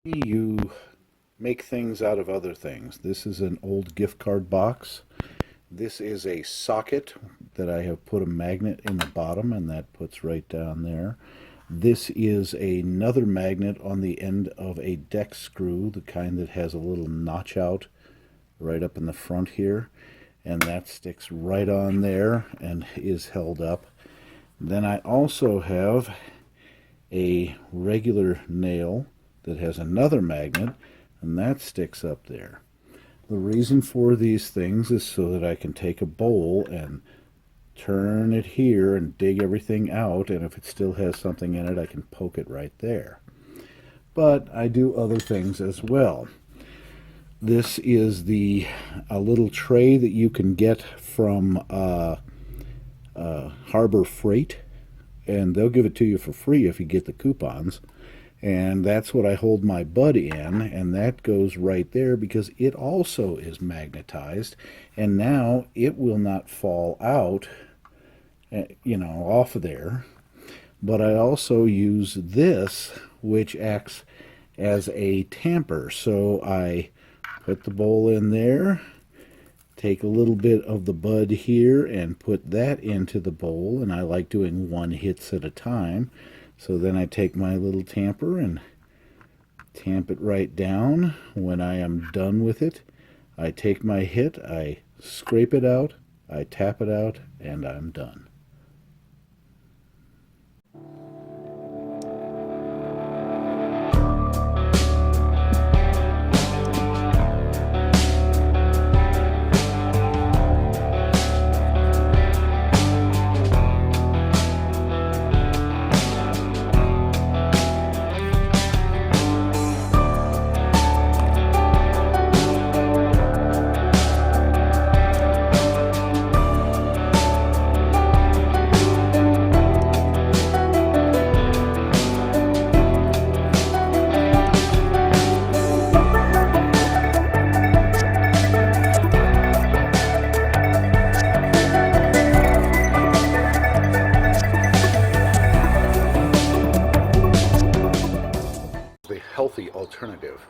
You make things out of other things. This is an old gift card box. This is a socket that I have put a magnet in the bottom, and that puts right down there. This is another magnet on the end of a deck screw, the kind that has a little notch out right up in the front here, and that sticks right on there and is held up. Then I also have a regular nail that has another magnet, and that sticks up there. The reason for these things is so that I can take a bowl and turn it here and dig everything out, and if it still has something in it, I can poke it right there. But I do other things as well. This is a little tray that you can get from Harbor Freight, and they'll give it to you for free if you get the coupons. And that's what I hold my bud in, and that goes right there because it also is magnetized, and now it will not fall out, off of there. But I also use this, which acts as a tamper. So I put the bowl in there, take a little bit of the bud here and put that into the bowl, and I like doing one hits at a time. So then I take my little tamper and tamp it right down. When I am done with it, I take my hit, I scrape it out, I tap it out, and I'm done. A healthy alternative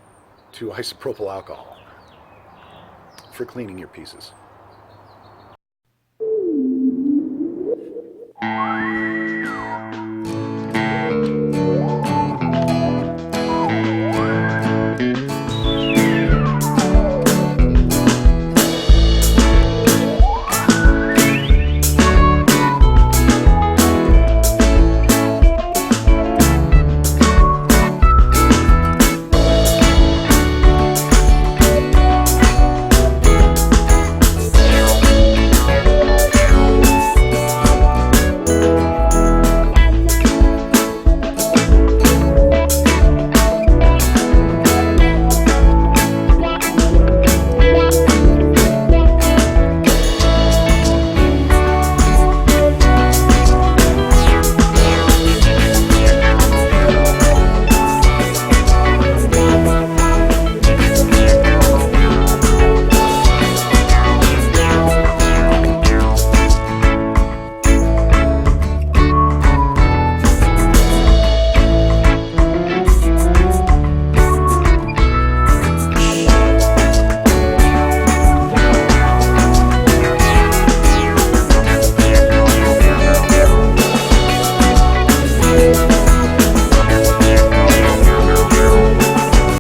to isopropyl alcohol for cleaning your pieces.